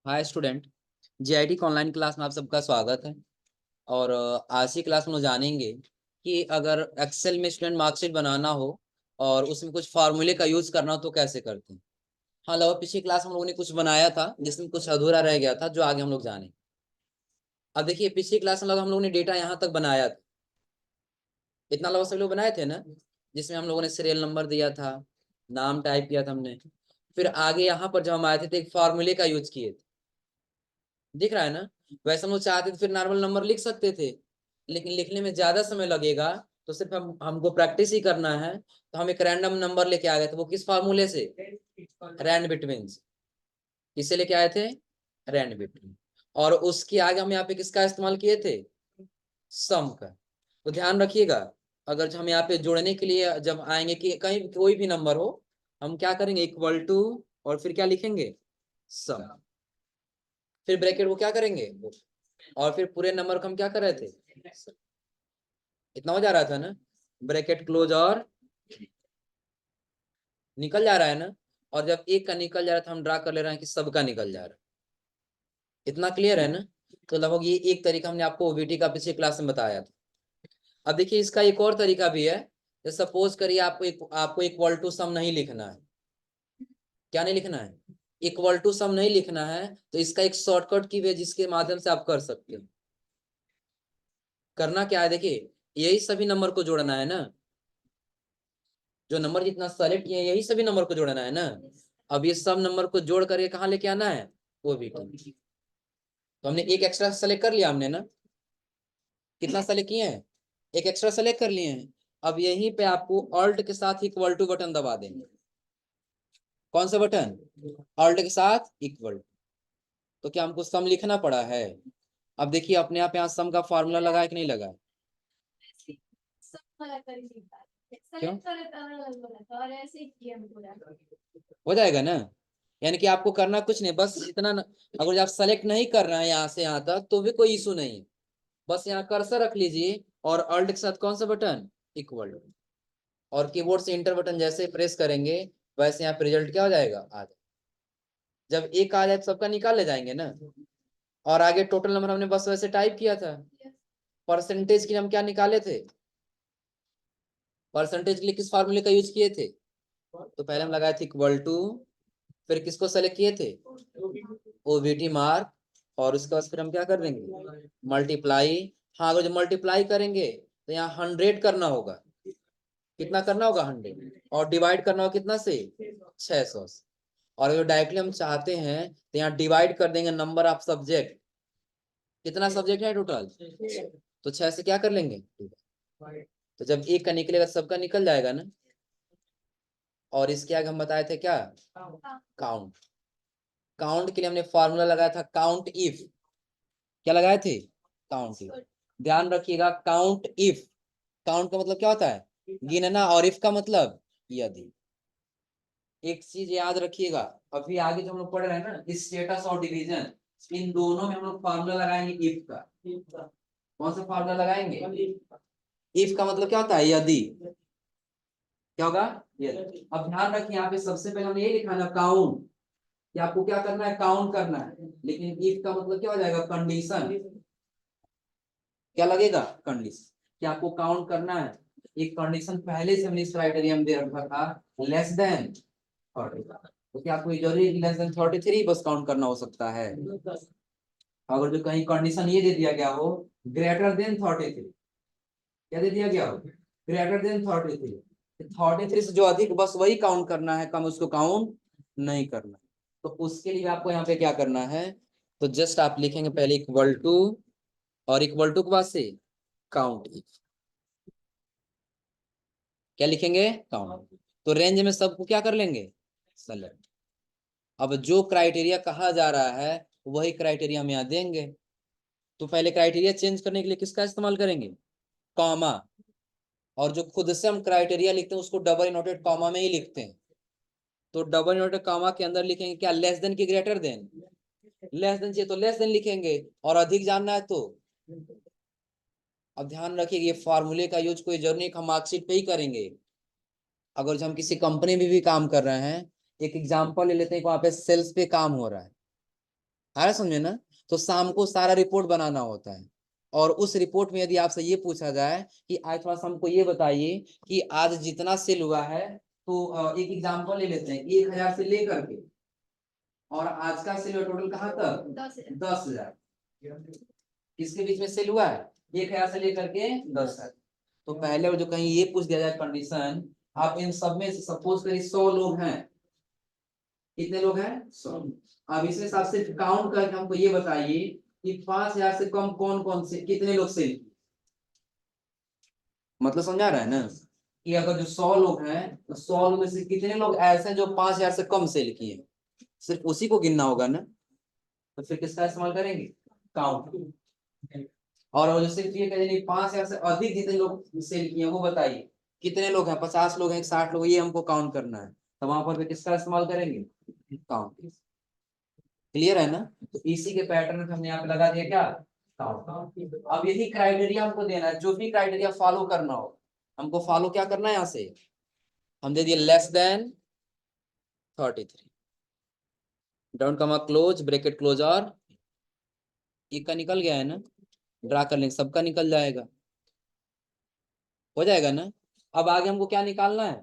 Hi student. GIT के online class में आप सबका स्वागत है। और आज की क्लास में हम जानेंगे कि अगर एक्सेल में स्टूडेंट मार्कशीट बनाना हो और उसमें कुछ फार्मूले का यूज करना हो तो कैसे करते हैं। हाँ लगभग पिछली क्लास में हम लोगों ने कुछ बनाया था जिसमें कुछ अधूरा रह गया था जो आगे हम लोग जाने। अब देखिए पिछली क्लास में लगभग हम लोगों ने डेटा यहाँ तक बनाया था। इतना लगभग सब लोग बनाए थे ना, जिसमें हम लोगों ने सीरियल नंबर दिया था, नाम टाइप किया था हमने। फिर आगे यहाँ पर जब हम आए थे तो एक फार्मूले का यूज किए थे। दिख रहा है ना। वैसे हम लोग चाहते थे फिर नॉर्मल नंबर लिख सकते थे, लेकिन लिखने में ज्यादा समय लगेगा। तो सिर्फ हमको प्रैक्टिस ही करना है, तो हम एक रैंडम नंबर लेके आ गए थे। वो किस फार्मूले से? Rand between. किससे लेके आए थे? Rand between. और उसके आगे हम यहाँ पे किसका इस्तेमाल किए थे? सम का। तो ध्यान रखिएगा, अगर हम यहाँ पे जोड़ने के लिए जब आएंगे कि कहीं कोई भी नंबर हो, हम क्या करेंगे? इक्वल टू, और फिर क्या लिखेंगे? सम। फिर ब्रैकेट वो क्या करेंगे? और फिर पूरे नंबर को हम क्या कर रहे थे? इतना हो जा रहा था ना। ब्रैकेट क्लोज और निकल जा रहा है ना। और जब एक का निकल जा रहा था हम ड्रा कर ले रहे हैं कि सबका निकल जा रहा है। इतना क्लियर है ना। तो लगभग ये एक तरीका हमने आपको ओबीटी का पिछले क्लास में बताया था। अब देखिए इसका एक और तरीका भी है। जैसे सपोज करिए आपको इक्वल टू सम नहीं लिखना है। क्या नहीं लिखना है? इक्वल टू सम नहीं लिखना है, तो इसका एक शॉर्टकट की है जिसके माध्यम से आप कर सकते हो। करना क्या है देखिए, यही सभी नंबर को जोड़ना है ना। जो नंबर जितना सेलेक्ट किए यही सभी नंबर को जोड़ना है ना। अब ये सब नंबर को जोड़ करके कहाँ लेके आना है? वो भी तो हमने एक एक्स्ट्रा सेलेक्ट कर लिया हमने ना। कितना सेलेक्ट किए हैं? एक एक्स्ट्रा सेलेक्ट कर लिए हैं। अब यहीं पे आपको ऑल्ट के साथ इक्वल टू बटन दबा देंगे। कौन सा बटन? ऑल्ट के साथ इक्वल। तो क्या हमको सम लिखना पड़ा है? अब देखिए अपने आप यहाँ सम का फॉर्मूला लगा है कि नहीं लगा है? क्यों? हो जाएगा ना। यानी कि आपको करना कुछ नहीं, बस इतना अगर आप सेलेक्ट नहीं कर रहे हैं यहाँ से यहाँ तक तो भी कोई इशू नहीं है। बस यहाँ कर्सर रख लीजिए और अल्ट के साथ कौन सा बटन? इक्वल। और कीबोर्ड से इंटर बटन जैसे प्रेस करेंगे वैसे यहाँ पे रिजल्ट क्या हो जाएगा? आ जाए। जब एक आ जाए तो सबका निकाल ले जाएंगे ना। और आगे टोटल नंबर हमने बस वैसे टाइप किया था। परसेंटेज के लिए हम क्या निकाले थे? परसेंटेज के लिए किस फार्मूले का यूज किए थे? तो पहले हम लगाए थे इक्वल टू, फिर किसको सेलेक्ट किए थे? OBT mark. और उसके बाद फिर हम क्या कर देंगे? मल्टीप्लाई। हाँ अगर जो मल्टीप्लाई करेंगे तो यहाँ 100 करना होगा। कितना करना होगा? 100। और डिवाइड करना होगा कितना से? 600 से। और अगर डायरेक्टली हम चाहते हैं तो यहाँ डिवाइड कर देंगे नंबर ऑफ सब्जेक्ट। कितना सब्जेक्ट है टोटल? तो 6 से क्या कर लेंगे? तो जब एक का निकलेगा सबका निकल जाएगा ना। और इसके आगे हम बताए थे क्या? काउंट। काउंट के लिए हमने फॉर्मूला लगाया था काउंट इफ। क्या लगाए थे? Count if. ध्यान रखिएगा काउंट इफ। काउंट का मतलब क्या होता है? गिनना, और इफ का मतलब यदि। एक चीज याद रखिएगा, अभी आगे जो हम लोग पढ़ रहे हैं ना स्टेटस और डिवीजन, इन दोनों में हम लोग फार्मूला लगाएंगे इफ का। कौन सा फार्मूला लगाएंगे? इफ का मतलब क्या होता है? यदि। क्या होगा? यदि। अब ध्यान रखिए यहाँ पे सबसे पहले हमने ये लिखा ना काउंट, कि आपको क्या करना है? काउंट करना है। लेकिन इफ का मतलब क्या हो जाएगा? कंडीशन। क्या लगेगा? कंडीशन। कि आपको काउंट करना है। एक कंडीशन पहले से हमने इस क्राइटेरिया में दे रखा था, लेस देन 30। तो क्या आपको जरूरी है कि लेस देन 33 बस काउंट करना हो सकता है? अगर जो कहीं कंडीशन ये दे दिया गया हो ग्रेटर देन 33, क्या दे दिया गया हो? ग्रेटर देन 33, 33 से जो अधिक बस वही काउंट करना है, कम उसको काउंट नहीं करना। तो उसके लिए आपको यहाँ पे क्या करना है? तो जस्ट आप लिखेंगे पहले इक्वल टू, और इक्वल टू के बाद से काउंट। क्या लिखेंगे? काउंट। तो रेंज में सबको क्या कर लेंगे? सेलेक्ट। अब जो क्राइटेरिया कहा जा रहा है वही क्राइटेरिया हम यहाँ देंगे। तो पहले क्राइटेरिया चेंज करने के लिए किसका इस्तेमाल करेंगे? कॉमा। और जो खुद से हम क्राइटेरिया लिखते हैं उसको डबल इनवर्टेड कॉमा में ही लिखते हैं। तो डबल इनवर्टेड कॉमा के अंदर लिखेंगे क्या? लेस देन की ग्रेटर देन? लेस देन चाहिए तो लेस देन लिखेंगे, और अधिक जानना है तो। अब ध्यान रखिए ये फार्मूले का यूज कोई जरूरी नहीं हम मार्कशीट पे ही करेंगे। अगर जो हम किसी कंपनी में भी काम कर रहे हैं, एक एग्जांपल ले लेते हैं, वहां पे सेल्स पे काम हो रहा है। आ समझे ना। तो शाम को सारा रिपोर्ट बनाना होता है, और उस रिपोर्ट में यदि आपसे ये पूछा जाए कि आज थोड़ा सा हमको ये बताइए कि आज जितना सेल हुआ है, तो एक एग्जांपल ले लेते हैं, 1000 से लेकर के और आज का सेल टोटल कहाँ तक 10,000, किसके बीच में सेल हुआ है, 1000 से लेकर के 10,000। तो पहले जो कहीं ये पूछ दिया जाए कंडीशन, आप इन सब में से सपोज करिए 100 लोग हैं, कितने लोग हैं 100। अब इसमें से आप सिर्फ काउंट करके हमको ये बताइए कि 5,000 से कम कौन कौन से कितने लोग सेल किए। मतलब समझा रहा है ना, कि अगर जो 100 लोग हैं तो 100 लोग में से कितने लोग ऐसे हैं जो 5,000 से कम सेल किए, सिर्फ उसी को गिनना होगा ना। तो फिर किसका इस्तेमाल करेंगे, काउंट। और जो सिर्फ ये कहेंगे 5,000 से अधिक जितने लोग सेल किए वो बताइए कितने लोग हैं, 50 लोग हैं 60 लोग, ये हमको काउंट करना है। तो वहां पर भी किसका इस्तेमाल करेंगे, काउंट। क्लियर है ना। तो इसी के पैटर्न पे हमने यहाँ पे लगा दिया क्या, काउंट। अब यही क्राइटेरिया हमको देना है, जो भी क्राइटेरिया फॉलो करना हो हमको फॉलो क्या करना है। यहाँ से हम दे दिए लेस देन 33, डाउन कमा क्लोज ब्रैकेट क्लोज, और एक का निकल गया है ना, ड्रा कर लेंगे, सबका निकल जाएगा, हो जाएगा ना। अब आगे हमको क्या निकालना है,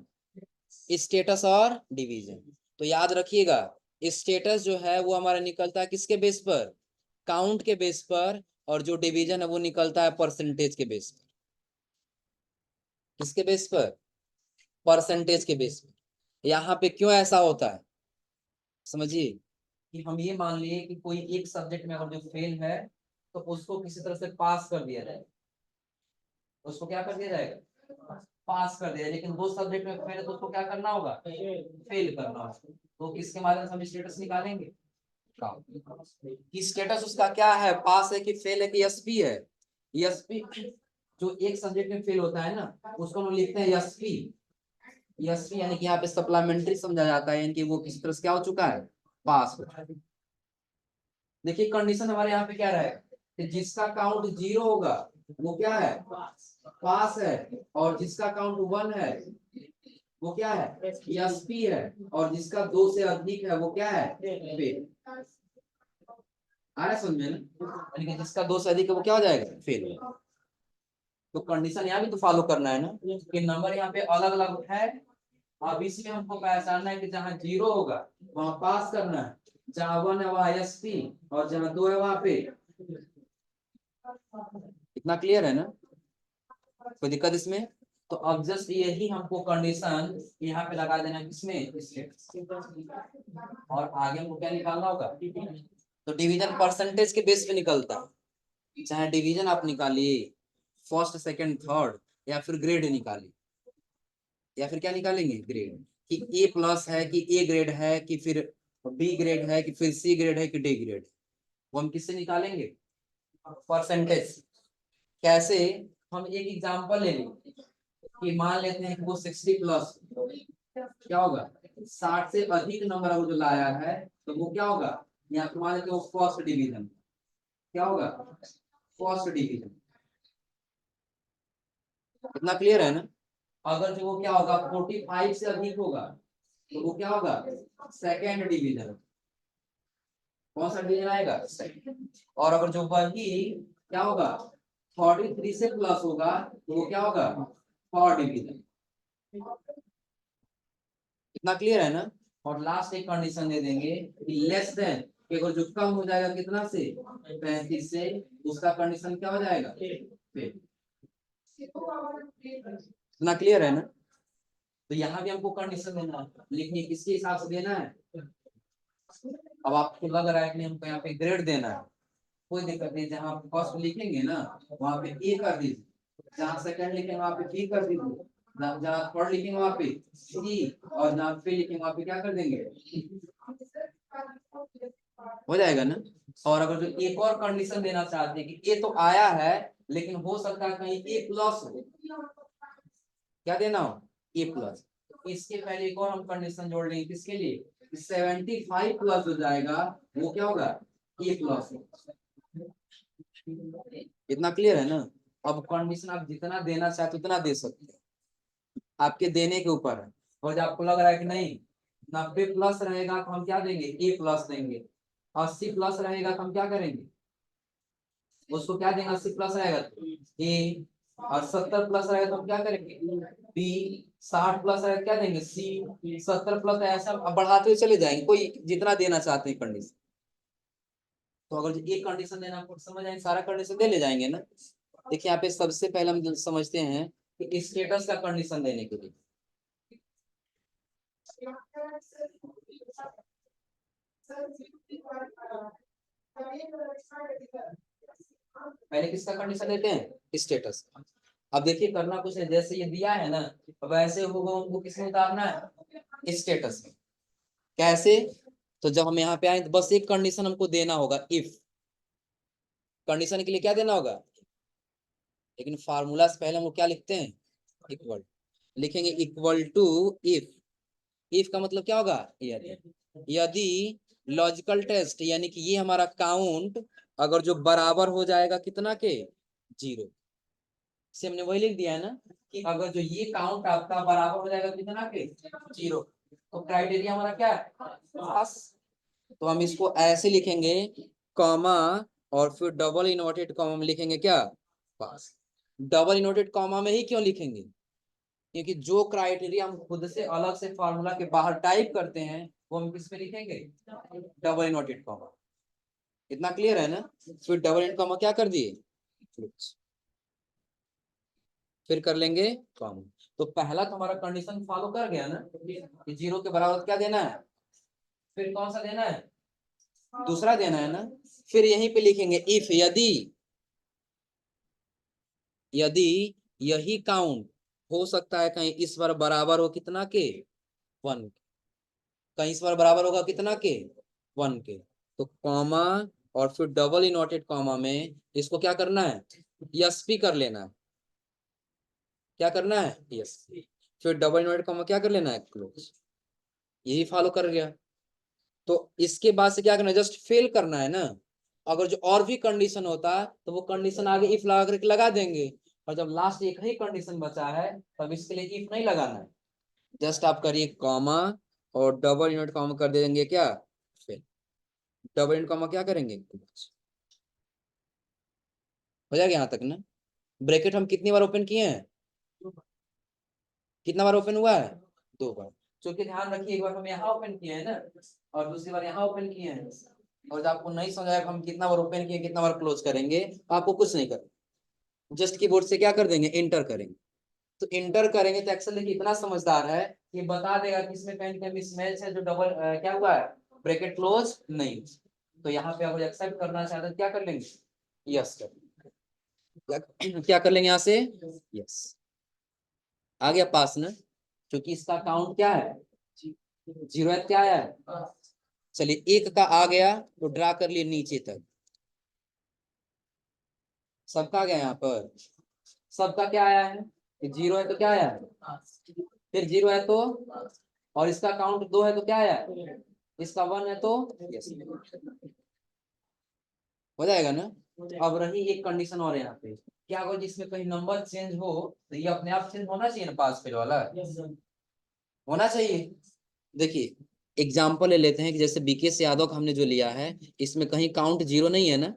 स्टेटस और डिवीजन। तो याद रखिएगा, स्टेटस जो है वो हमारा निकलता है किसके बेस पर, काउंट के बेस पर, और जो डिवीजन है वो निकलता है परसेंटेज के बेस पर। किसके बेस पर, परसेंटेज के बेस पर। यहाँ पे क्यों ऐसा होता है समझिए, कि हम ये मान लिए कि कोई एक सब्जेक्ट में अगर जो फेल है तो उसको किसी तरह से पास कर दिया जाए, उसको क्या कर दिया जाएगा, पास कर दिया। लेकिन दो सब्जेक्ट में फेल है तो उसको क्या करना होगा, फेल करना होगा। तो किसके माध्यम से हम स्टेटस निकालेंगे, कि स्टेटस उसका क्या है, पास है कि फेल है कि एसपी है। एसपी जो एक सब्जेक्ट में फेल होता है ना उसको हम लिखते हैं एसपी। एसपी यानी कि यहाँ पे सप्लीमेंट्री समझा जाता है, यानी कि वो किस तरह से क्या हो चुका है, पास हो चुका है। देखिए कंडीशन हमारे यहाँ पे क्या रहेगा, कि जिसका काउंट 0 होगा वो क्या है, पास है, और जिसका काउंट 1 है वो क्या है, एसपी है, और जिसका 2 से अधिक है वो क्या है, फेल। आ रहा है समझ में ना, यानी कि जिसका 2 से अधिक है वो क्या हो जाएगा, फेल। तो कंडीशन यहाँ भी तो फॉलो करना है ना, कि नंबर यहाँ पे अलग अलग है। अब इसमें हमको पहचानना है कि जहाँ 0 होगा वहां पास करना है, जहाँ 1 है वहां एसपी, और जहाँ 2 है वहां पे। इतना क्लियर है ना, कोई दिक्कत इसमें। तो अब जस्ट यही हमको कंडीशन यहाँ पे लगा देना किसमें, और आगे हमको क्या निकालना होगा, तो डिवीजन परसेंटेज के बेस पे निकलता है। चाहे डिवीजन आप निकालिए फर्स्ट सेकंड थर्ड, या फिर ग्रेड निकालिए, या फिर क्या निकालेंगे, ग्रेड, कि ए प्लस है कि ए ग्रेड है कि फिर बी ग्रेड है कि फिर सी ग्रेड है कि डी ग्रेड। वो हम किससे निकालेंगे, परसेंटेज। कैसे, हम एक एग्जांपल ले लेंगे कि मान लेते हैं कि वो 60 प्लस, क्या होगा, 60 से अधिक नंबर अगर जो लाया है तो वो क्या होगा, यहाँ पे मान लेते हैं वो फर्स्ट डिवीजन, क्या होगा, फर्स्ट डिवीजन। इतना क्लियर है ना। अगर जो वो क्या होगा 45 से अधिक होगा तो वो क्या होगा, सेकेंड डिवीजन। कौन सा डिवीजन आएगा, सेकेंड। और अगर जो वही क्या होगा 43 से प्लस होगा तो वो क्या होगा, थर्ड डिवीजन। इतना क्लियर है ना। और लास्ट एक कंडीशन दे देंगे कि लेस देन, कि अगर जो कम हो जाएगा कितना से, 35 से, उसका कंडीशन क्या हो जाएगा, फेल। इतना क्लियर है ना। तो यहाँ भी हमको कंडीशन देना है, लेकिन किसके हिसाब से देना है। अब आपको लग रहा है कि हमको यहाँ पे ग्रेड देना है, कोई दिक्कत नहीं, जहाँ फर्स्ट लिखेंगे ना वहाँ पे ए कर दीजिए, जहाँ सेकंड लिखेंगे वहाँ पे बी कर दीजिए, जहाँ थर्ड लिखेंगे वहाँ पे सी, और जहाँ पे लिखेंगे वहाँ पे क्या कर देंगे, हो जाएगा ना। और अगर जो एक और कंडीशन देना चाहते हैं कि ए तो आया है लेकिन हो सकता है कहीं ए प्लस हो, क्या देना हो, ए प्लस। इसके पहले एक और हम कंडीशन जोड़ लेंगे किसके लिए, 75 प्लस हो जाएगा वो क्या होगा, ए प्लस। इतना क्लियर है ना। अब कंडीशन आप जितना देना चाहते उतना दे सकते हैं, आपके देने के ऊपर है। और जब आपको लग रहा है कि नहीं 90 प्लस रहेगा तो हम क्या देंगे, ए प्लस देंगे। 80 प्लस रहेगा तो हम क्या करेंगे, उसको क्या देंगे, 80 प्लस रहेगा तो ए, और 70 प्लस रहेगा तो हम क्या करेंगे बी, 60 प्लस रहेगा क्या देंगे सी, 70 प्लस ऐसा अब बढ़ाते हुए चले जाएंगे, कोई जितना देना चाहते हैं कंडीशन। तो अगर जो एक कंडीशन देना आपको समझ आए, सारा कंडीशन दे ले जाएंगे ना। देखिए यहाँ पे सबसे पहले हम समझते हैं कि स्टेटस का कंडीशन देने के लिए पहले किसका कंडीशन देते हैं, स्टेटस। अब देखिए करना कुछ है, जैसे ये दिया है ना, अब ऐसे होगा उनको किसमें उतारना है, स्टेटस में। कैसे, तो जब हम यहाँ पे आए तो बस एक कंडीशन हमको देना होगा, इफ। कंडीशन के लिए क्या देना होगा, लेकिन फार्मूला से पहले हम लोग क्या लिखते हैं, इक्वल लिखेंगे, इक्वल टू इफ। इफ का मतलब क्या होगा, यदि। यदि लॉजिकल टेस्ट यानी कि ये हमारा काउंट अगर जो बराबर हो जाएगा कितना के, 0 से, हमने वही लिख दिया है ना कि अगर जो ये काउंट आपका बराबर हो जाएगा कितना के, 0, तो क्राइटेरिया हमारा क्या है, पास। तो हम इसको ऐसे लिखेंगे, कॉमा और फिर डबल इनवर्टेड कॉमा में लिखेंगे क्या, पास। डबल इनवर्टेड कॉमा में ही क्यों लिखेंगे, क्योंकि जो क्राइटेरिया हम खुद से अलग से फार्मूला के बाहर टाइप करते हैं वो हम किस में लिखेंगे, डबल इनवर्टेड कॉमा। इतना क्लियर है ना। फिर डबल इनवर्टेड कॉमा क्या कर दिए, फिर कर लेंगे कॉमा। तो पहला तो हमारा कंडीशन फॉलो कर गया ना कि 0 के बराबर क्या देना है, फिर कौन सा देना है, दूसरा देना है ना। फिर यहीं पे लिखेंगे इफ, यदि, यदि यही काउंट हो सकता है कहीं इस बार बराबर हो कितना के, 1, कहीं इस बार बराबर होगा कितना के, 1 के। तो कॉमा और फिर डबल इनवर्टेड कॉमा में इसको क्या करना है, यस भी कर लेना है। क्या करना है, यस। फिर डबल इनवर्टेड कॉमा क्या कर लेना है, क्लोज। यही फॉलो कर गया। तो इसके बाद से क्या करना है, जस्ट फेल करना है ना। अगर जो और भी कंडीशन होता तो वो कंडीशन आगे इफ लगा करके लगा देंगे, और जब लास्ट एक ही कंडीशन बचा है तब इसके लिए इफ नहीं लगाना है, जस्ट आप करिए कॉमा और डबल इनवर्ट कॉमा कर देंगे क्या, फेल। डबल इनवर्ट कॉमा क्या करेंगे, हो जाएगा यहाँ तक ना। ब्रैकेट हम कितनी बार ओपन किए हैं, कितना बार ओपन हुआ है, 2 बार। क्योंकि ध्यान रखिए एक बार हम यहाँ ओपन किए हैं ना, और दूसरी बार यहाँ ओपन किए हैं, और जब आपको नहीं समझ आएगा हम कितना बार ओपन किए कितना बार क्लोज करेंगे, आपको कुछ नहीं करना, जस्ट कीबोर्ड से क्या कर देंगे, इंटर करेंगे। तो इंटर करेंगे तो एक्सेल देखिए इतना समझदार है कि बता देगा कि इसमें कहीं कहीं मिसमैच है, जो डबल क्या हुआ है, ब्रैकेट क्लोज नहीं। तो यहाँ पे अगर एक्सेप्ट करना चाहते हैं क्या कर लेंगे, यस कर क्या कर लेंगे यहाँ से, यस। आ गया पास ना, क्योंकि इसका काउंट क्या है, 0 है, क्या है। चलिए एक का आ गया तो ड्रा कर लिए नीचे तक, सबका आ गया यहाँ पर, सबका क्या आया है, 0 है तो क्या आया है, फिर 0 है तो, और इसका काउंट 2 है तो क्या आया है, इसका 1 है तो यस, हो जाएगा ना। अब रही एक कंडीशन और यहाँ पे, क्या अगर जिसमें कहीं नंबर चेंज हो तो ये अपने आप चेंज होना चाहिए ना, पास फेल वाला होना चाहिए। देखिए एग्जाम्पल ले लेते हैं कि जैसे बीके यादव का हमने जो लिया है, इसमें कहीं काउंट 0 नहीं है ना,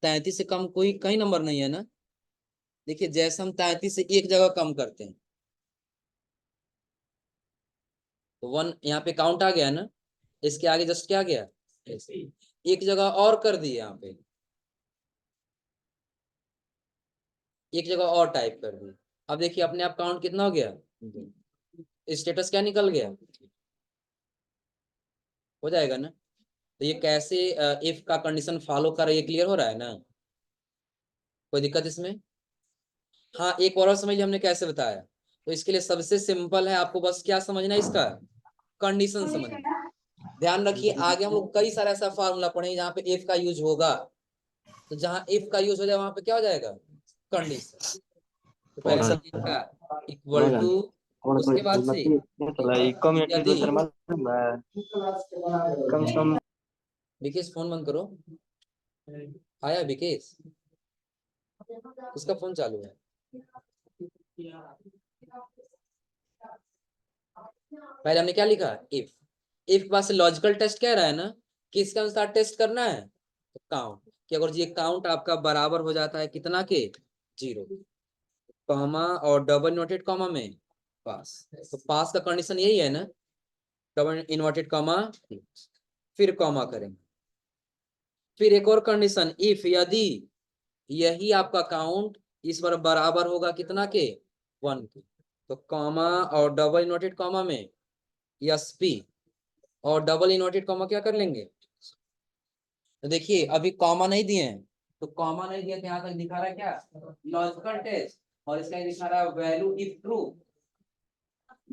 33 से कम कोई कहीं नंबर नहीं है ना। देखिए जैसे हम 33 से एक जगह कम करते हैं तो 1 यहाँ पे काउंट आ गया ना, इसके आगे जस्ट क्या गया, एक जगह और कर दिए, यहाँ पे एक जगह और टाइप कर दी। अब देखिए अपने आप काउंट कितना हो गया, स्टेटस क्या निकल गया, हो जाएगा ना। तो ये कैसे इफ का कंडीशन फॉलो कर, ये क्लियर हो रहा है ना, कोई दिक्कत इसमें। हाँ एक और समझिए हमने कैसे बताया। तो इसके लिए सबसे सिंपल है, आपको बस क्या समझना है, इसका कंडीशन समझना। ध्यान रखिए आगे हम लोग कई सारा ऐसा फार्मूला पढ़ेंगे जहाँ पे इफ का यूज होगा, तो जहाँ इफ का यूज हो जाए वहां पे क्या हो जाएगा, कंडीशन। तो पहले सब लिखा इक्वल टू, उसके बाद से यदि, विकेश फोन बंद करो, आया विकेश, उसका फोन चालू है। पहले हमने क्या लिखा, इफ, इफ के बाद से लॉजिकल टेस्ट क्या रहा है ना, किसके अनुसार टेस्ट करना है? तो काउंट, कि अगर ये काउंट आपका बराबर हो जाता है कितना के? 0, कॉमा और डबल इन्वर्टेड कॉमा में पास। तो पास का कंडीशन यही है ना, डबल इन्वर्टेड कॉमा, फिर कॉमा करेंगे। फिर एक और कंडीशन, इफ यदि यही आपका काउंट इस बार बराबर होगा कितना के? 1 के। तो कॉमा और डबल इन्वर्टेड कॉमा में यस पी, और डबल इन्वर्टेड कॉमा क्या कर लेंगे? तो देखिए अभी कॉमा नहीं दिए हैं, तो कॉमा नहीं दिया तो यहाँ तक दिखा रहा है क्या? Logical test. और इसका दिखा रहा है value if true.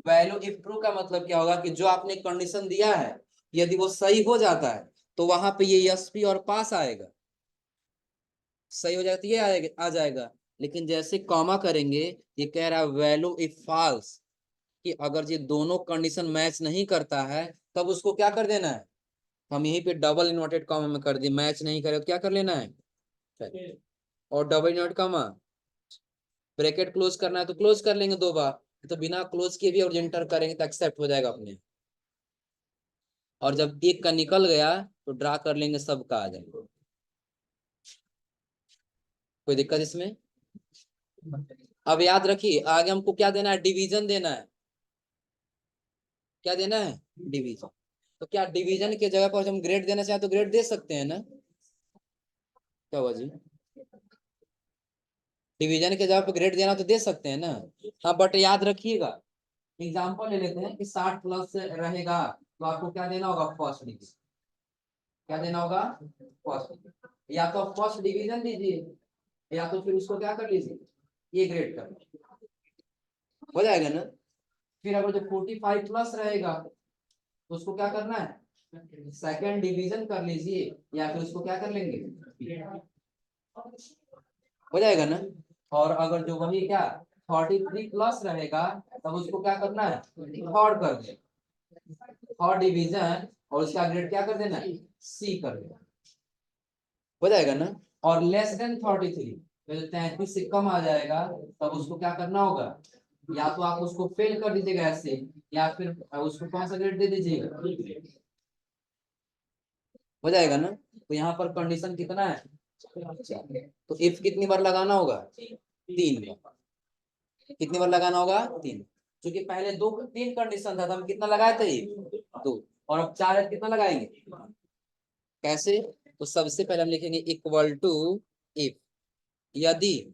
Value if true का मतलब क्या होगा कि जो आपने कंडीशन दिया है यदि वो सही हो जाता है तो वहां पे ये यस पी और पास आएगा। सही हो जाएगा तो ये आएगा, आ जाएगा। लेकिन जैसे कॉमा करेंगे, ये कह रहा है वैल्यू इफ फॉल्स, कि अगर ये दोनों कंडीशन मैच नहीं करता है तब उसको क्या कर देना है? हम यहीं पे डबल इन्वर्टेड कॉमा में कर दिए, मैच नहीं करे तो क्या कर लेना है? और double inverted comma, bracket close करना है तो क्लोज कर लेंगे 2 बार। तो बिना क्लोज किए भी और एंटर करेंगे तो एक्सेप्ट हो जाएगा अपने। और जब एक का निकल गया तो ड्रा कर लेंगे, सबका आ जाएगा। कोई दिक्कत इसमें? अब याद रखिए आगे हमको क्या देना है? डिवीजन देना है। क्या देना है? डिवीजन। तो क्या डिवीजन के जगह पर हम ग्रेड देना चाहें तो ग्रेड दे सकते हैं ना? क्या हुआ जी? डिवीजन के जगह पर ग्रेड देना तो दे सकते हैं ना। हाँ बट याद रखिएगा, एग्जाम्पल ले लेते हैं कि 60 प्लस रहेगा तो आपको क्या देना होगा? First division. क्या देना होगा? First division. या तो फर्स्ट डिवीजन दीजिए या तो फिर उसको क्या कर लीजिए? ये ग्रेड कर, हो जाएगा ना। फिर अगर जो 45 प्लस रहेगा तो उसको क्या करना है? सेकंड डिवीजन कर लीजिए या फिर उसको क्या कर लेंगे? हो जाएगा ना। और अगर जो वही क्या 43 प्लस रहेगा तब उसको क्या करना है? थर्ड कर दे, थर्ड डिवीजन, और उसका ग्रेड क्या कर देना? सी कर देना। हो जाएगा ना। और लेस देन 33, तो 33 से कम आ जाएगा तब उसको क्या करना होगा? या तो आप उसको फेल कर दीजिएगा ऐसे, या फिर उसको कौन सा ग्रेड दे दीजिएगा? हो जाएगा ना। तो यहाँ पर कंडीशन कितना है? तो इफ कितनी बार लगाना होगा? 3 बार। कितनी बार लगाना होगा? 3। क्योंकि पहले 3 कंडीशन था तो हम कितना लगाए थे? 2। और अब 4 है, कितना लगाएंगे? कैसे? तो सबसे पहले हम लिखेंगे इक्वल टू इफ यदि,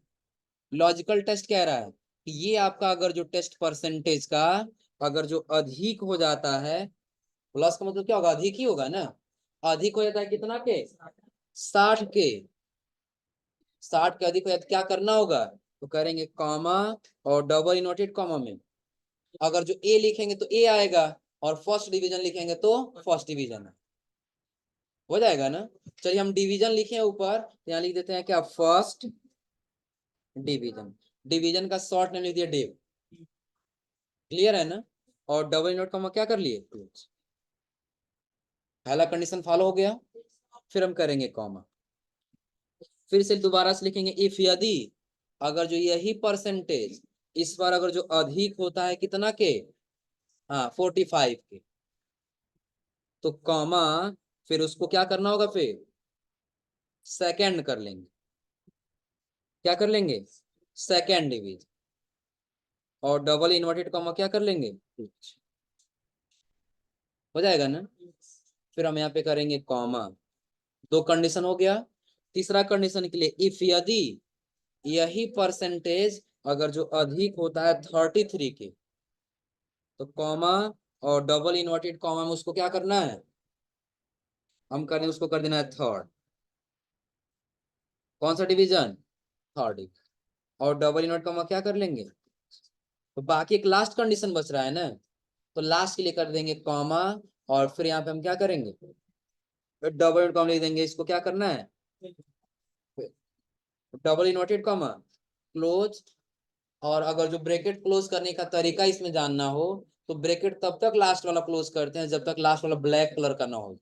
लॉजिकल टेस्ट कह रहा है कि ये आपका अगर जो टेस्ट परसेंटेज का अगर जो अधिक हो जाता है, प्लस का मतलब क्या होगा? अधिक ही होगा ना। अधिक हो जाता है कितना के? 60 के। 60 के अधिक हो जाता है क्या करना होगा? तो करेंगे कॉमा और डबल इन्वर्टेड कॉमा में अगर जो ए लिखेंगे तो ए आएगा, और फर्स्ट डिवीजन लिखेंगे तो फर्स्ट डिवीजन। हो जाएगा ना। चलिए हम डिवीजन लिखे ऊपर, यहाँ लिख देते हैं क्या? First division. डिवीजन का शॉर्ट नेम लिख दिया डेव। क्लियर है ना। और डबल इनवर्ट कॉमा क्या कर लिए? क्लोज। पहला कंडीशन फॉलो हो गया। फिर हम करेंगे कॉमा, फिर से दोबारा से लिखेंगे इफ यदि अगर जो यही परसेंटेज इस बार अगर जो अधिक होता है कितना के? हाँ 45 के। तो कॉमा, फिर उसको क्या करना होगा? फिर सेकंड कर लेंगे। क्या कर लेंगे? Second division. और डबल इन्वर्टेड कॉमा क्या कर लेंगे? हो जाएगा ना। फिर हम यहाँ पे करेंगे कॉमा। 2 कंडीशन हो गया। तीसरा कंडीशन के लिए इफ यदि यही परसेंटेज अगर जो अधिक होता है 33 के, तो कॉमा और डबल इन्वर्टेड कॉमा में उसको क्या करना है? हम करें उसको कर देना है थर्ड। कौन सा डिवीजन? थर्ड। और डबल इन्वर्ट कॉमा क्या कर लेंगे? तो बाकी एक लास्ट कंडीशन बच रहा है ना, तो लास्ट के लिए कर देंगे कॉमा। और फिर यहाँ पे हम क्या करेंगे? डबल इन्वर्ट कॉमा लिख देंगे। इसको क्या करना है? Double inverted comma close. और अगर जो ब्रैकेट क्लोज करने का तरीका इसमें जानना हो तो ब्रैकेट तब तक लास्ट वाला क्लोज करते हैं जब तक लास्ट वाला ब्लैक कलर का ना हो।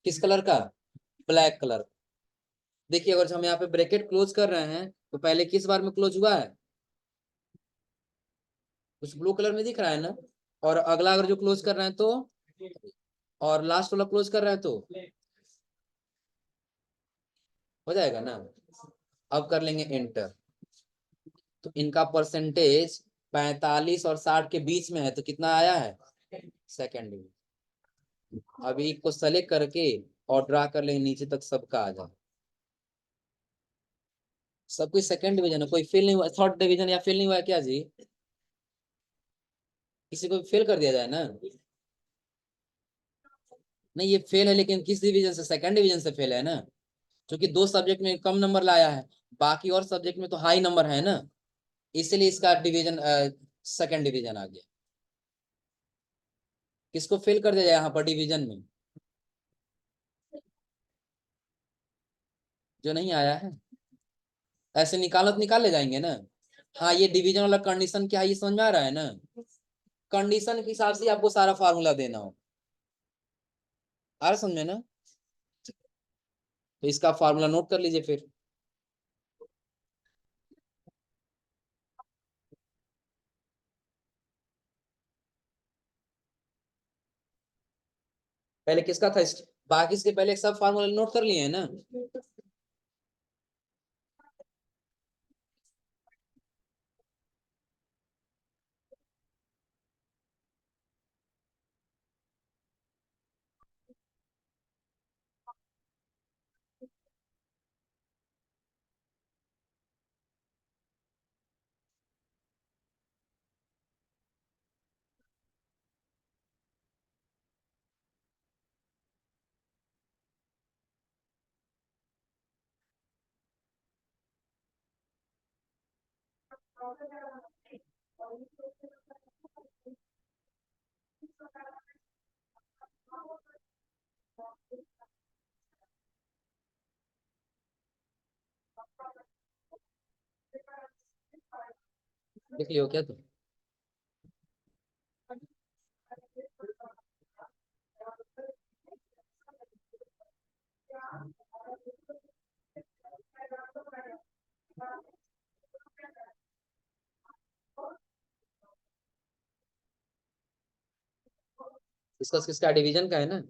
किस कलर का? Black colour. देखिए अगर हम यहाँ पे ब्रैकेट क्लोज कर रहे हैं तो पहले किस बार में क्लोज हुआ है? कुछ ब्लू कलर में दिख रहा है ना। और अगला अगर जो क्लोज कर रहे हैं तो और लास्ट वाला क्लोज कर रहा है तो हो जाएगा ना। अब कर लेंगे एंटर। तो इनका परसेंटेज 45 और 60 के बीच में है, तो कितना आया है, सेकेंड डिवीजन। अभी इसको सेलेक्ट करके और ड्रा कर लेंगे नीचे तक सबका आ जाए। सब कुछ सेकंड डिवीजन है, कोई फेल नहीं हुआ, थर्ड डिवीजन या फेल नहीं हुआ है क्या जी? किसी को फेल कर दिया जाए ना। नहीं ये फेल है, लेकिन किस डिवीजन से, सेकंड डिवीजन से फेल है ना, क्योंकि दो सब्जेक्ट में कम नंबर लाया है, बाकी और सब्जेक्ट में तो हाई नंबर है ना, इसलिए इसका डिवीजन सेकंड डिवीजन आ गया। किसको फेल कर दिया जाए यहाँ पर डिवीजन में, जो नहीं आया है। ऐसे निकालो तो निकाल ले जाएंगे ना। हाँ ये डिवीजन वाला कंडीशन क्या है, ये समझ में आ रहा है ना। कंडीशन के हिसाब से आपको सारा फार्मूला देना हो, आ रहा समझ में ना। तो इसका फार्मूला नोट कर लीजिए फिर। पहले किसका था, बाकी इसके पहले सब फार्मूला नोट कर लिए हैं ना। देख लियो क्या तुम। इसका किसका डिवीजन का है ना।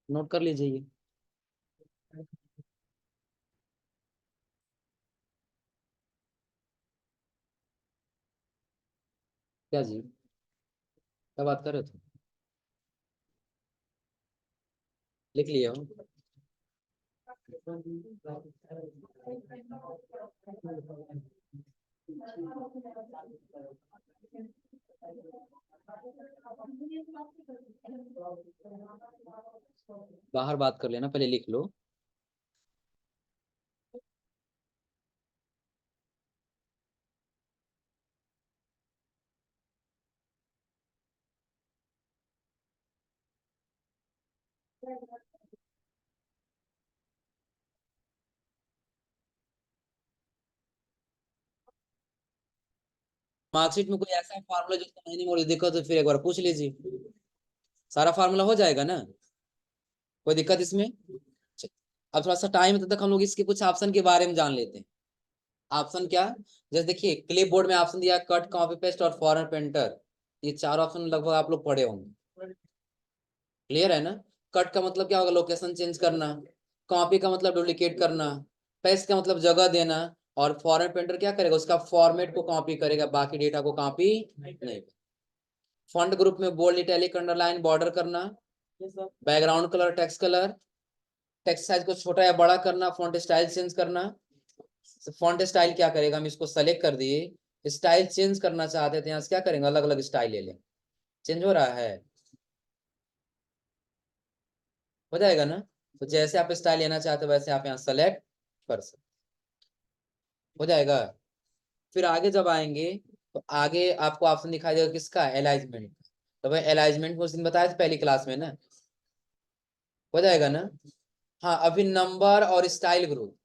नोट कर लीजिए ये। क्या जी, क्या बात कर रहे थे, लिख लिए हो। बाहर बात कर लेना, पहले लिख लो। मार्कशीट में कोई ऐसा फार्मूला जिसको नहीं बोले दिक्कत तो फिर एक बार पूछ लीजिए, सारा फार्मूला हो जाएगा ना, कोई दिक्कत इसमें। अब थोड़ा सा टाइम तब तक हम लोग इसके कुछ ऑप्शन के बारे में जान लेते हैं। ऑप्शन क्या, जैसे देखिए क्लिप बोर्ड में ऑप्शन दिया कट, कॉपी पेस्ट और फॉरन पेंटर, ये चार ऑप्शन लगभग आप लोग पढ़े होंगे, क्लियर है ना। कट का मतलब क्या होगा, लोकेशन चेंज करना, कॉपी का मतलब डुप्लीकेट करना, पेस्ट का मतलब जगह देना, और फॉरेन पेंटर क्या करेगा, उसका फॉर्मेट को कॉपी करेगा, बाकी डेटा को कॉपी नहीं। फॉन्ट ग्रुप में बोल्ड, इटैलिक, अंडरलाइन, बॉर्डर करना, background colour, text colour, text size को छोटा या बड़ा करना, फॉन्ट स्टाइल चेंज करना। फॉन्ट स्टाइल क्या करेगा, हम इसको सेलेक्ट कर दिए, स्टाइल चेंज करना चाहते थे, यहाँ से क्या करेंगे, अलग अलग स्टाइल ले लें, चेंज हो रहा है, हो जाएगा ना। तो जैसे आप स्टाइल लेना चाहते हो वैसे आप यहाँ सेलेक्ट कर सकते, हो जाएगा। फिर आगे जब आएंगे तो आगे आपको ऑप्शन दिखाई देगा किसका, अलाइनमेंट। तो भाई अलाइनमेंट को उस दिन बताया था पहली क्लास में ना, हो जाएगा ना। हाँ अभी नंबर और स्टाइल ग्रुप,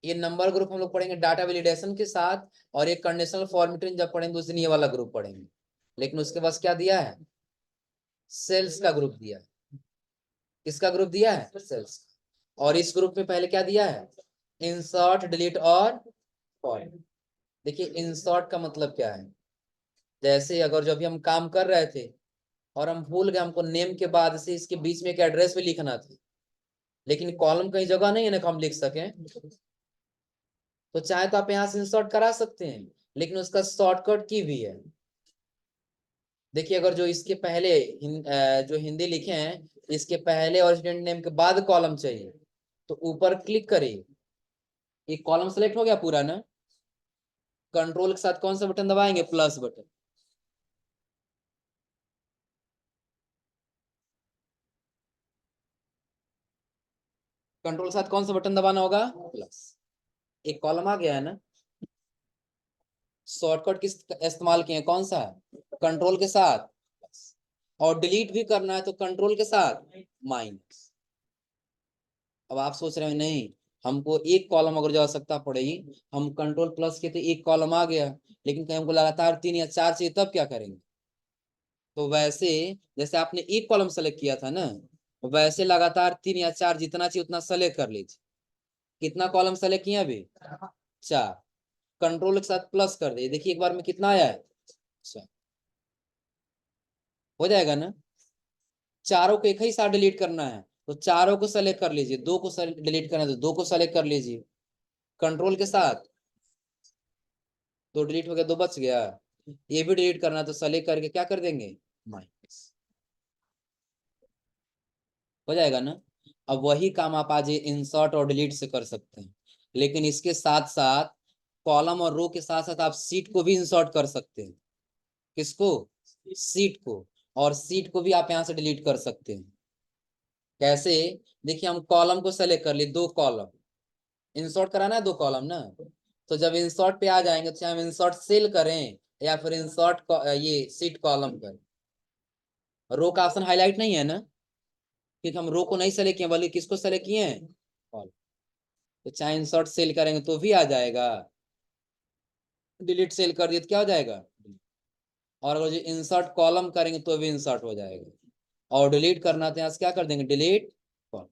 ये नंबर ग्रुप हम लोग पढ़ेंगे डाटा वैलिडेशन के साथ, और ये कंडीशनल फॉर्मेटिंग जब पढ़ेंगे उस दिन ये वाला ग्रुप पढ़ेंगे। लेकिन उसके पास क्या दिया है, सेल्स का ग्रुप दिया है। किसका ग्रुप दिया है, सेल्स। और इस ग्रुप में पहले क्या दिया है, इंसर्ट, डिलीट और फॉर्मेट। देखिए इंसर्ट का मतलब क्या है, जैसे अगर जो अभी हम काम कर रहे थे और हम भूल गए, हमको नेम के बाद से इसके बीच में एक एड्रेस भी लिखना था, लेकिन कॉलम कहीं जगह नहीं है ना कि हम लिख सकें, तो चाहे तो आप यहाँ से इंसर्ट करा सकते हैं, लेकिन उसका शॉर्टकट की भी है। देखिए अगर जो इसके पहले जो हिंदी लिखे हैं, इसके पहले और स्टूडेंट नेम के बाद कॉलम चाहिए, तो ऊपर क्लिक करिए, ये कॉलम सेलेक्ट हो गया पूरा ना। कंट्रोल के साथ कौन सा बटन दबाएंगे, प्लस बटन। कंट्रोल के साथ कौन सा बटन दबाना होगा, प्लस। एक कॉलम आ गया है ना। शॉर्टकट किस इस्तेमाल किए, कौन सा, कंट्रोल के साथ, और डिलीट भी करना है तो कंट्रोल के साथ माइनस। अब आप सोच रहे हैं नहीं, हमको एक कॉलम अगर जो आवश्यकता पड़ेगी, हम कंट्रोल प्लस के तो एक कॉलम आ गया, लेकिन कहीं हमको लगातार 3 या 4 चाहिए, तब क्या करेंगे। तो वैसे जैसे आपने एक कॉलम सेलेक्ट किया था ना, वैसे लगातार 3 या 4 जितना चाहिए उतना सेलेक्ट कर लीजिए। कितना कॉलम सेलेक्ट किया अभी, 4। कंट्रोल के साथ प्लस कर दे, देखिए एक बार में कितना आया है, 4। हो जाएगा ना। चारों को एक ही साथ डिलीट करना है तो चारों को सेलेक्ट कर लीजिए, दो को डिलीट करना है तो दो को सेलेक्ट कर लीजिए, कंट्रोल के साथ। दो डिलीट हो गया, दो बच गया, ये भी डिलीट करना है तो सेलेक्ट करके क्या कर देंगे, माइनस, हो जाएगा ना। अब वही काम आप आज इंसर्ट और डिलीट से कर सकते हैं, लेकिन इसके साथ साथ कॉलम और रो के साथ साथ आप सीट को भी इंसर्ट कर सकते हैं। किसको, सीट को। और सीट को भी आप यहाँ से डिलीट कर सकते हैं। कैसे, देखिए हम कॉलम को सेलेक्ट कर लिए, दो कॉलम इंसर्ट कराना है, दो कॉलम ना। तो जब इंसर्ट पे आ जाएंगे तो चाहे हम इंसर्ट सेल करें या फिर इंसर्ट ये सीट कॉलम करें, रो का ऑप्शन हाईलाइट नहीं है ना, क्योंकि हम रो को नहीं सेलेक्ट किए बल्कि किसको सेलेक्ट किए हैं, कॉलम। तो चाहे इंसर्ट सेल करेंगे तो भी आ जाएगा, डिलीट सेल कर दिए तो क्या हो जाएगा, और अगर जो इंसर्ट कॉलम करेंगे तो भी इंसर्ट हो जाएगा। और डिलीट करना तो यहाँ से क्या कर देंगे, डिलीट कॉलम।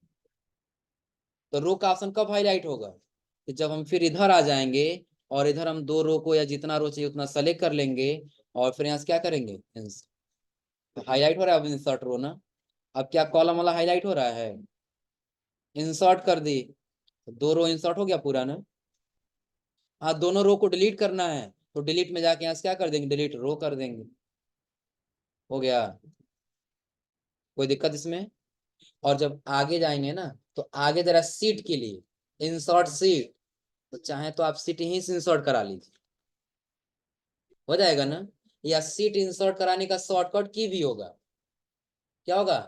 तो रो का ऑप्शन कब हाईलाइट होगा, कि जब हम फिर इधर आ जाएंगे और इधर हम दो रो को या जितना रो चाहिए उतना सेलेक्ट कर लेंगे, और फिर यहाँ से क्या करेंगे, इंसर्ट। तो हाईलाइट हो रहा है अब इंसर्ट रो ना। अब क्या कॉलम वाला हाईलाइट हो रहा है, इंसर्ट कर दी तो दो रो इंसर्ट हो गया पूरा ना। हाँ दोनों रो को डिलीट करना है तो डिलीट में जाके यहाँ से क्या कर देंगे, डिलीट रो कर देंगे, हो गया, कोई दिक्कत इसमें। और जब आगे जाएंगे ना तो आगे जरा सीट के लिए इंसर्ट सीट, तो चाहे तो आप सीट यहीं से इंसर्ट करा लीजिए, हो जाएगा ना। या सीट इंसर्ट कराने का शॉर्टकट की भी होगा, क्या होगा,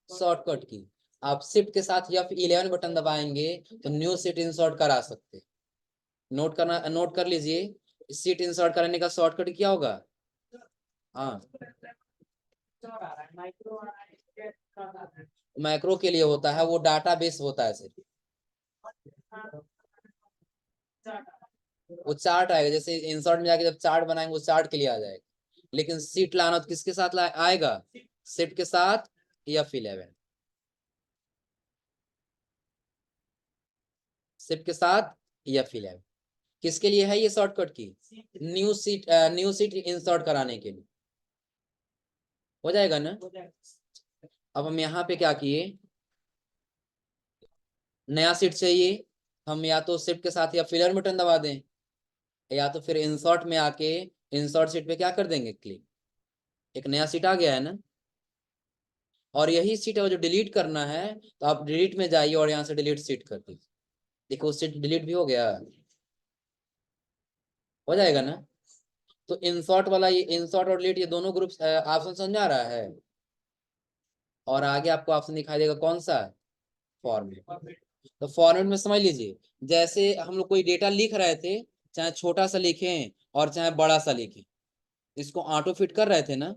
शॉर्टकट की। आप शिफ्ट के साथ F11 बटन दबाएंगे तो न्यू सीट इंसर्ट करा सकते हैं। नोट करना, नोट कर लीजिए, सीट इंसर्ट करने का शॉर्टकट क्या होगा, हाँ मैक्रो के लिए होता है, वो डाटा बेस होता है सिर्फ। वो चार्ट आएगा, जैसे इंसर्ट में जाके जब चार्ट बनाएंगे वो चार्ट के लिए आ जाएगा। लेकिन सीट लाना तो किसके साथ आएगा? शिफ्ट के साथ F11। शिफ्ट के साथ F11 किसके लिए है? ये शॉर्टकट की न्यू सीट इंसर्ट कराने के लिए। हो जाएगा ना? अब हम यहाँ पे क्या किए, नया सीट चाहिए, हम या तो शिफ्ट के साथ या फिलर बटन दबा दें, या तो फिर इंसर्ट में आके इंसर्ट सीट पे क्या कर देंगे, क्लिक। एक नया सीट आ गया है ना। और यही सीट है जो डिलीट करना है, तो आप डिलीट में जाइए और यहाँ से डिलीट सीट कर दीजिए। देखो सीट डिलीट भी हो गया। हो जाएगा ना? तो इंसर्ट वाला, ये इंसर्ट और डिलीट, ये दोनों ग्रुप ऑप्शन समझ आ रहा है। और आगे आपको ऑप्शन दिखाई देगा कौन सा? फॉर्मेट। तो फॉर्मेट में समझ लीजिए, जैसे हम लोग कोई डेटा लिख रहे थे, चाहे छोटा सा लिखें और चाहे बड़ा सा लिखें, इसको ऑटो फिट कर रहे थे ना।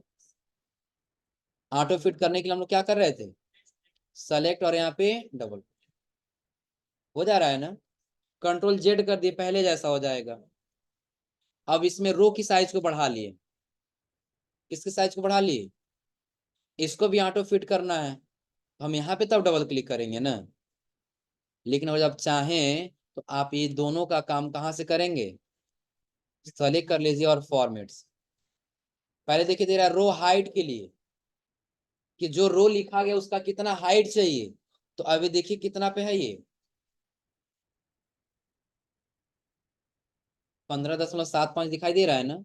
ऑटो फिट करने के लिए हम लोग क्या कर रहे थे? सेलेक्ट और यहाँ पे डबल। हो जा रहा है ना? Ctrl Z कर दिए, पहले जैसा हो जाएगा। अब इसमें रो की साइज को बढ़ा लिए। किसके साइज को बढ़ा लिए? इसको भी ऑटो फिट करना है, हम यहाँ पे तब डबल क्लिक करेंगे ना। लेकिन अगर जब चाहें तो आप ये दोनों का काम कहाँ से करेंगे? सेलेक्ट कर लीजिए और फॉर्मेट्स। पहले देखिए दे रहा है रो हाइट के लिए, कि जो रो लिखा गया उसका कितना हाइट चाहिए। तो अभी देखिए कितना पे है ये, 15.75 दिखाई दे रहा है ना।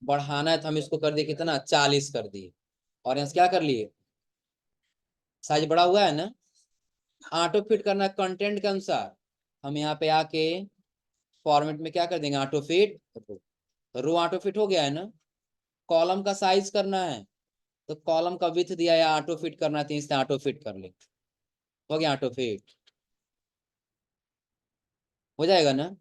बढ़ाना है तो हम इसको कर दिए कितना, 40 कर दिए। और यहाँ से क्या कर लिए, साइज बड़ा हुआ है ना। ऑटो फिट करना है कंटेंट के अनुसार, हम यहाँ पे आके फॉर्मेट में क्या कर देंगे, ऑटो फिट रो। रो ऑटो फिट हो गया है ना। कॉलम का साइज करना है, तो कॉलम का विड्थ दिया है, ऑटो फिट करना है तो इससे ऑटो फिट कर ले। हो गया ऑटो फिट। हो जाएगा ना।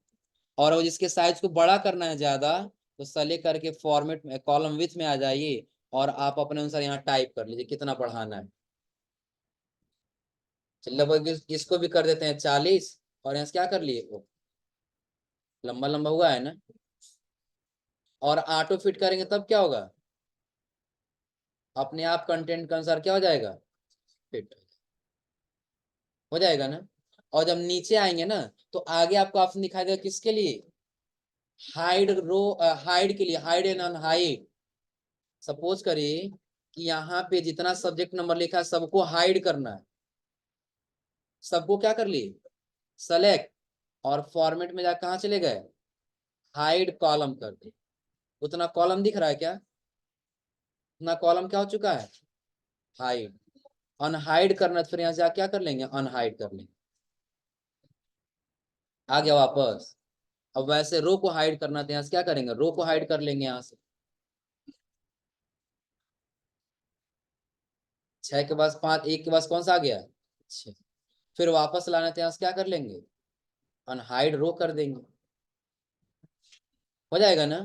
और वो जिसके साइज को बड़ा करना है ज्यादा, तो सेलेक्ट करके फॉर्मेट में कॉलम विथ में आ जाइए और आप अपने अनुसार यहाँ टाइप कर लीजिए कितना बढ़ाना है। चलो इसको भी कर देते हैं 40। और यहाँ से क्या कर लिए, वो लंबा लंबा हुआ है ना। और ऑटो फिट करेंगे तब क्या होगा, अपने आप कंटेंट के अनुसार क्या हो जाएगा, फिट हो जाएगा ना। और जब नीचे आएंगे ना, तो आगे आपको ऑप्शन दिखाई देगा किसके लिए, हाइड रो, हाइड के लिए, हाइड एंड अनहाइड। सपोज करिए कि यहाँ पे जितना सब्जेक्ट नंबर लिखा है सबको हाइड करना है। सबको क्या कर लिए, सेलेक्ट, और फॉर्मेट में जा कहाँ चले गए, हाइड कॉलम कर दे। उतना कॉलम दिख रहा है क्या? उतना कॉलम क्या हो चुका है, हाइड। अनहाइड करना है तो फिर यहाँ से क्या कर लेंगे, अनहाइड कर लेंगे। आ गया वापस। अब वैसे रो को हाइड करना तो यहाँ से क्या करेंगे, रो को हाइड कर लेंगे यहाँ से। 6 के पास 5, 1 के पास कौन सा आ गया, 6। फिर वापस लाना तो यहाँ से क्या कर लेंगे, अनहाइड रो कर देंगे। हो जाएगा ना।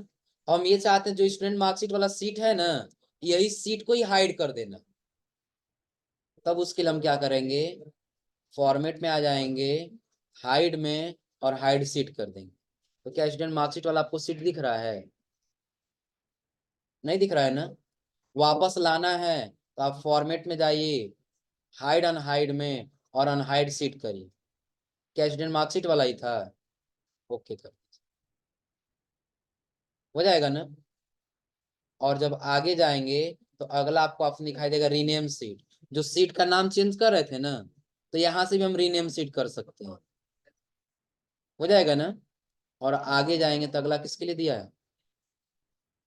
हम ये चाहते हैं जो स्टूडेंट मार्कशीट वाला सीट है ना, यही सीट को ही हाइड कर देना। तब उसके लिए हम क्या करेंगे, फॉर्मेट में आ जाएंगे, हाइड में, और हाइड सीट कर देंगे। तो क्या स्टूडेंट मार्कशीट वाला आपको सीट दिख रहा है? नहीं दिख रहा है ना। वापस लाना है तो आप फॉर्मेट में जाइए, हाइड अनहाइड में, और अनहाइड सीट करिए। क्या स्टूडेंट मार्कशीट वाला ही था? ओके कर, हो जाएगा ना। और जब आगे जाएंगे तो अगला आपको ऑप्शन दिखाई देगा रीनेम सीट। जो सीट का नाम चेंज कर रहे थे ना, तो यहाँ से भी हम रीनेम सीट कर सकते हैं। हो जाएगा ना। और आगे जाएंगे तो अगला किसके लिए दिया है,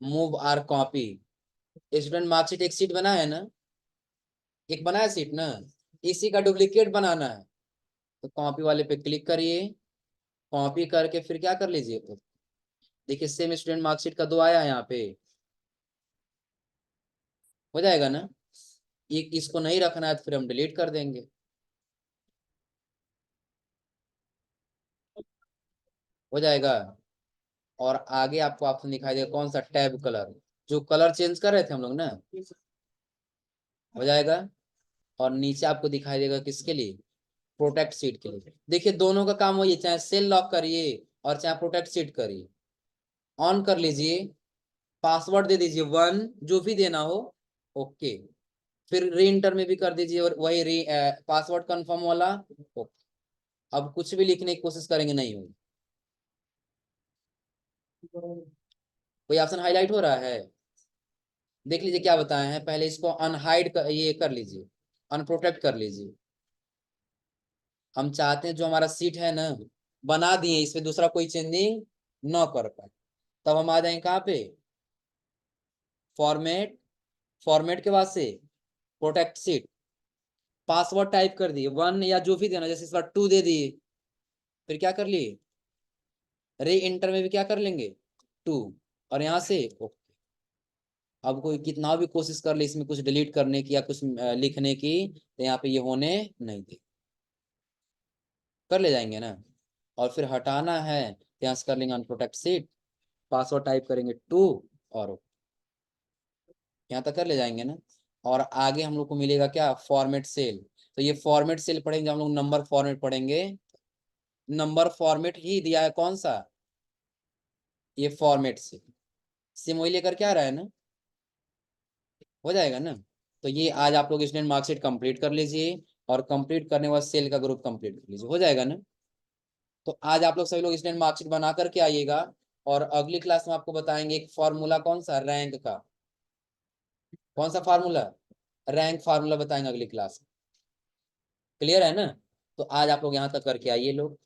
move or copy. Student marksheet एक सीट बना है ना, एक बना है सीट ना, इसी का डुप्लीकेट बनाना है। तो कॉपी वाले पे क्लिक करिए, कॉपी करके फिर क्या कर लीजिए, देखिए सेम स्टूडेंट मार्कशीट का 2 आया है यहाँ पे। हो जाएगा ना। एक इसको नहीं रखना है तो फिर हम डिलीट कर देंगे। हो जाएगा। और आगे आपको ऑप्शन दिखाई देगा कौन सा, टैब कलर। जो कलर चेंज कर रहे थे हम लोग ना, हो जाएगा। और नीचे आपको दिखाई देगा किसके लिए, प्रोटेक्ट सीट के लिए। देखिए दोनों का काम वही है, चाहे सेल लॉक करिए और चाहे प्रोटेक्ट सीट करिए। ऑन कर लीजिए, पासवर्ड दे दीजिए 1, जो भी देना हो, ओके। फिर री इंटर में भी कर दीजिए और वही पासवर्ड कंफर्म वाला, ओके। अब कुछ भी लिखने की कोशिश करेंगे नहीं होगी। कोई ऑप्शन हाईलाइट हो रहा है? देख लीजिए क्या बताए हैं, पहले इसको अनहाइड ये कर लीजिए, अनप्रोटेक्ट कर लीजिए। हम चाहते हैं जो हमारा सीट है ना, बना दिए, इसमें दूसरा कोई चेंजिंग न कर पाए। तब हम आ जाएंगे कहाँ पे, फॉर्मेट, फॉर्मेट के बाद से प्रोटेक्ट सीट, पासवर्ड टाइप कर दिए 1 या जो भी देना, जैसे इस बार 2 दे दिए। फिर क्या कर लिए, री इंटर में भी क्या कर लेंगे 2, और यहाँ से ओके। अब कोई कितना भी कोशिश कर ले इसमें कुछ डिलीट करने की या कुछ लिखने की, तो यहाँ पे ये होने नहीं दे। कर ले जाएंगे ना। और फिर हटाना है तो यहाँ से कर लेंगे अनप्रोटेक्ट सीट, पासवर्ड टाइप करेंगे 2, और यहाँ तक कर ले जाएंगे ना। और आगे हम लोग को मिलेगा क्या, फॉर्मेट सेल। तो ये फॉर्मेट सेल पढ़ेंगे हम लोग, नंबर फॉर्मेट पढ़ेंगे। नंबर फॉर्मेट ही दिया है कौन सा, ये फॉर्मेट से सिम वही लेकर के आ रहा है ना, हो जाएगा ना। तो ये आज आप लोग स्टूडेंट मार्कशीट कंप्लीट कर लीजिए, और कंप्लीट करने के बाद सेल का ग्रुप कंप्लीट कर लीजिए, हो जाएगा ना। तो आज आप लोग सभी लोग स्टूडेंट मार्कशीट बना करके आइएगा। और अगली क्लास में आपको बताएंगे एक फार्मूला, कौन सा, रैंक का। कौन सा फार्मूला, रैंक फार्मूला बताएंगे अगली क्लास में। क्लियर है ना। तो आज आप लोग यहाँ तक करके आइए लोग।